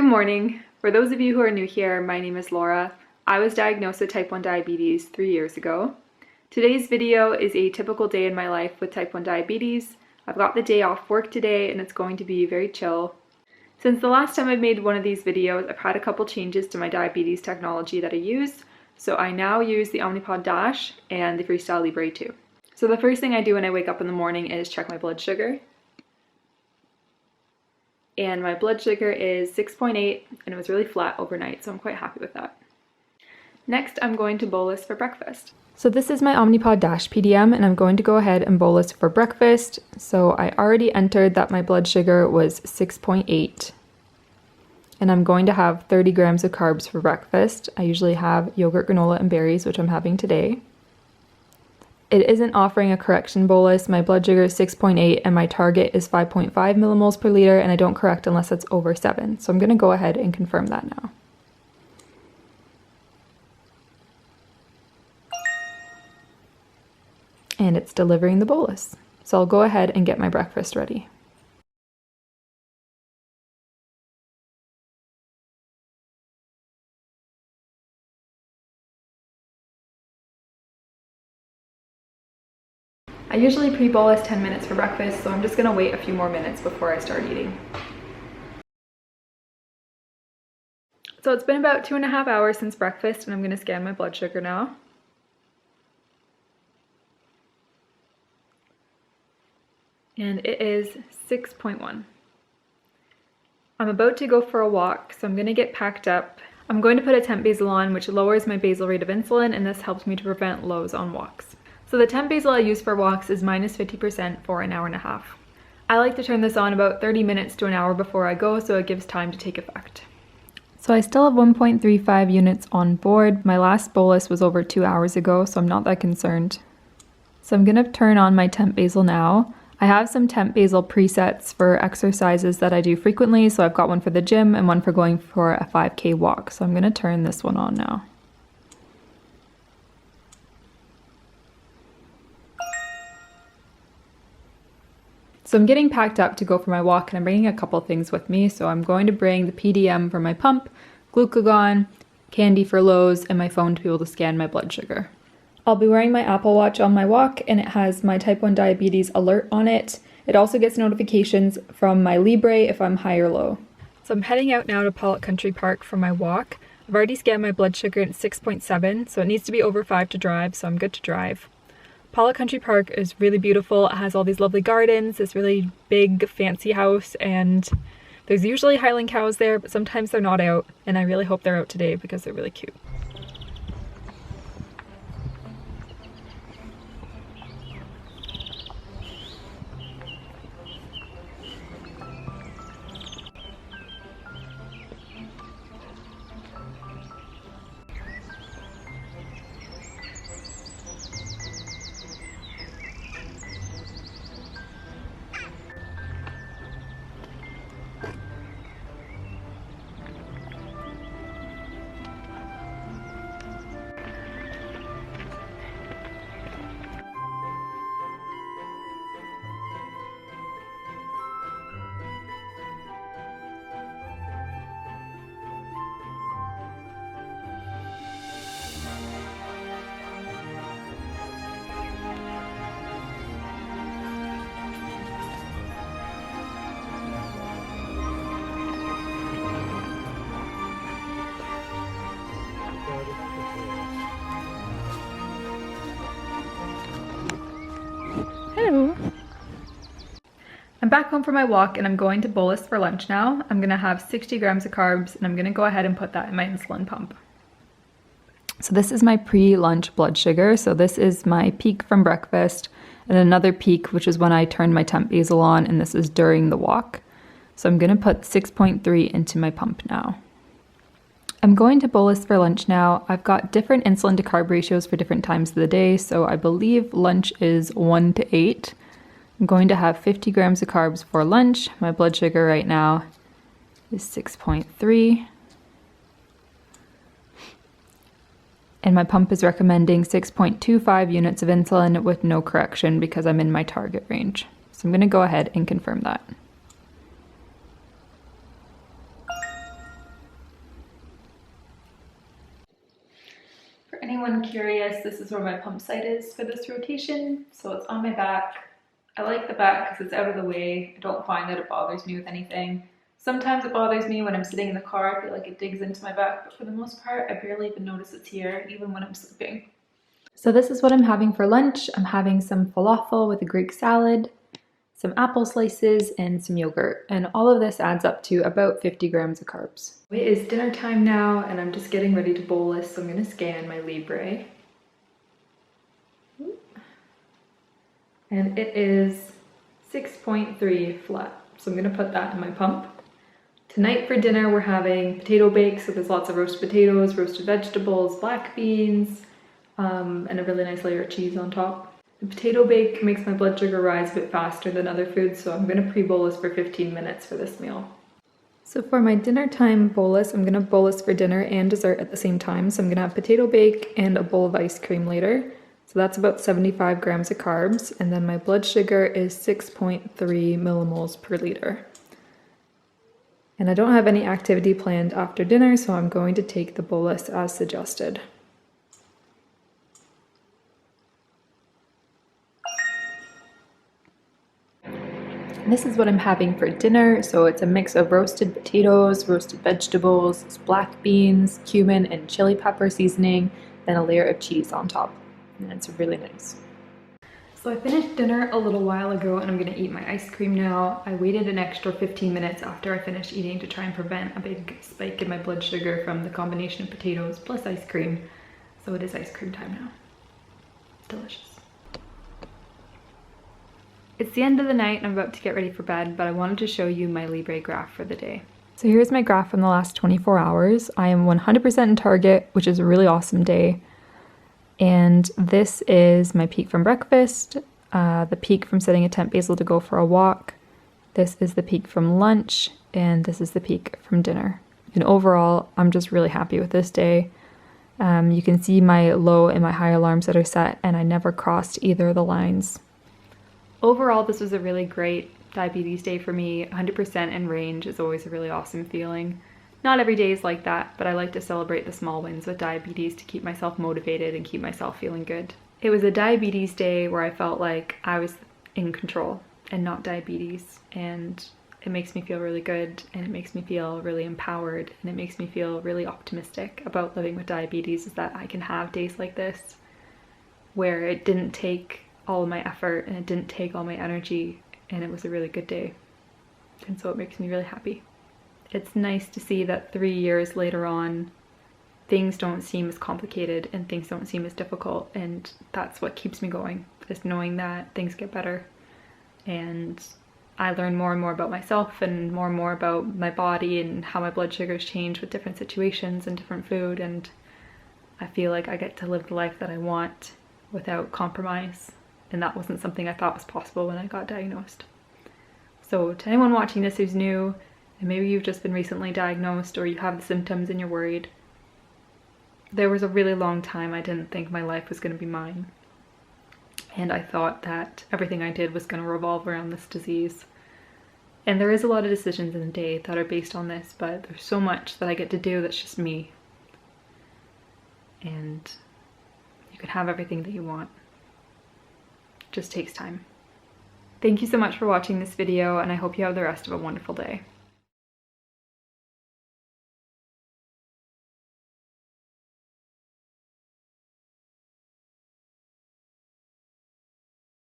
morning. For those of you who are new here, my name is Laura. I was diagnosed with type 1 diabetes 3 years ago. Today's video is a typical day in my life with type 1 diabetes. I've got the day off work today and it's going to be very chill. Since the last time I made one of these videos, I've had a couple changes to my diabetes technology that I use. So I now use the Omnipod Dash and the FreeStyle Libre 2. So the first thing I do when I wake up in the morning is check my blood sugar. And my blood sugar is 6.8 and it was really flat overnight, so I'm quite happy with that. Next, I'm going to bolus for breakfast. So this is my Omnipod Dash PDM and I'm going to go ahead and bolus for breakfast. So I already entered that my blood sugar was 6.8 and I'm going to have 30 grams of carbs for breakfast. I usually have yogurt, granola, and berries, which I'm having today. It isn't offering a correction bolus. My blood sugar is 6.8 and my target is 5.5 millimoles per liter, and I don't correct unless it's over 7. So I'm going to go ahead and confirm that now. And it's delivering the bolus. So I'll go ahead and get my breakfast ready. I usually pre-bolus 10 minutes for breakfast, so I'm just gonna wait a few more minutes before I start eating. So it's been about 2.5 hours since breakfast and I'm gonna scan my blood sugar now. And it is 6.1. I'm about to go for a walk, so I'm gonna get packed up. I'm going to put a temp basal on, which lowers my basal rate of insulin, and this helps me to prevent lows on walks. So the temp basal I use for walks is minus 50% for an hour and a half. I like to turn this on about 30 minutes to an hour before I go, so it gives time to take effect. So I still have 1.35 units on board. My last bolus was over 2 hours ago, so I'm not that concerned. So I'm gonna turn on my temp basal now. I have some temp basal presets for exercises that I do frequently, so I've got one for the gym and one for going for a 5K walk. So I'm gonna turn this one on now. So I'm getting packed up to go for my walk and I'm bringing a couple things with me. So I'm going to bring the PDM for my pump, glucagon, candy for lows, and my phone to be able to scan my blood sugar. I'll be wearing my Apple Watch on my walk and it has my type 1 diabetes alert on it. It also gets notifications from my Libre if I'm high or low. So I'm heading out now to Pollok Country Park for my walk. I've already scanned my blood sugar at 6.7, so it needs to be over 5 to drive, so I'm good to drive. Pollok Country Park is really beautiful. It has all these lovely gardens, this really big fancy house, and there's usually highland cows there, but sometimes they're not out, and I really hope they're out today because they're really cute. Hello. I'm back home for my walk and I'm going to bolus for lunch now. I'm gonna have 60 grams of carbs and I'm gonna go ahead and put that in my insulin pump. So this is my pre-lunch blood sugar. So this is my peak from breakfast and another peak, which is when I turned my temp basal on, and this is during the walk. So I'm gonna put 6.3 into my pump now. I'm going to bolus for lunch now. I've got different insulin to carb ratios for different times of the day, so I believe lunch is 1 to 8. I'm going to have 50 grams of carbs for lunch. My blood sugar right now is 6.3. And my pump is recommending 6.25 units of insulin with no correction because I'm in my target range. So I'm going to go ahead and confirm that. anyone curious, this is where my pump site is for this rotation. So it's on my back. I like the back because it's out of the way. I don't find that it bothers me with anything. Sometimes it bothers me when I'm sitting in the car. I feel like it digs into my back, but for the most part, I barely even notice it's here, even when I'm sleeping. So this is what I'm having for lunch. I'm having some falafel with a Greek salad, some apple slices, and some yogurt. And all of this adds up to about 50 grams of carbs. It is dinner time now, and I'm just getting ready to bolus, so I'm gonna scan my Libre. And it is 6.3 flat. So I'm gonna put that in my pump. Tonight for dinner, we're having potato bake. So there's lots of roasted potatoes, roasted vegetables, black beans, and a really nice layer of cheese on top. The potato bake makes my blood sugar rise a bit faster than other foods, so I'm gonna pre-bolus for 15 minutes for this meal. So for my dinner time bolus, I'm gonna bolus for dinner and dessert at the same time. So I'm gonna have potato bake and a bowl of ice cream later. So that's about 75 grams of carbs, and then my blood sugar is 6.3 millimoles per liter. And I don't have any activity planned after dinner, so I'm going to take the bolus as suggested. This is what I'm having for dinner. So it's a mix of roasted potatoes, roasted vegetables, black beans, cumin, and chili pepper seasoning, then a layer of cheese on top. And it's really nice. So I finished dinner a little while ago and I'm gonna eat my ice cream now. I waited an extra 15 minutes after I finished eating to try and prevent a big spike in my blood sugar from the combination of potatoes plus ice cream. So it is ice cream time now. Delicious. It's the end of the night and I'm about to get ready for bed, but I wanted to show you my Libre graph for the day. So here's my graph from the last 24 hours. I am 100% in target, which is a really awesome day. And this is my peak from breakfast, the peak from setting a temp basal to go for a walk. This is the peak from lunch, and this is the peak from dinner. And overall, I'm just really happy with this day. You can see my low and my high alarms that are set, and I never crossed either of the lines. Overall, this was a really great diabetes day for me. 100% in range is always a really awesome feeling. Not every day is like that, but I like to celebrate the small wins with diabetes to keep myself motivated and keep myself feeling good. It was a diabetes day where I felt like I was in control and not diabetes, and it makes me feel really good, and it makes me feel really empowered, and it makes me feel really optimistic about living with diabetes, is that I can have days like this where it didn't take all of my effort and it didn't take all my energy, and it was a really good day. And so it makes me really happy. It's nice to see that 3 years later on, things don't seem as complicated and things don't seem as difficult, and that's what keeps me going, is knowing that things get better. And I learn more and more about myself and more about my body and how my blood sugars change with different situations and different food, and I feel like I get to live the life that I want without compromise. And that wasn't something I thought was possible when I got diagnosed. So to anyone watching this who's new, and maybe you've just been recently diagnosed or you have the symptoms and you're worried, there was a really long time I didn't think my life was going to be mine. And I thought that everything I did was going to revolve around this disease. And there is a lot of decisions in the day that are based on this, but there's so much that I get to do that's just me. And you can have everything that you want. Just takes time. Thank you so much for watching this video, and I hope you have the rest of a wonderful day.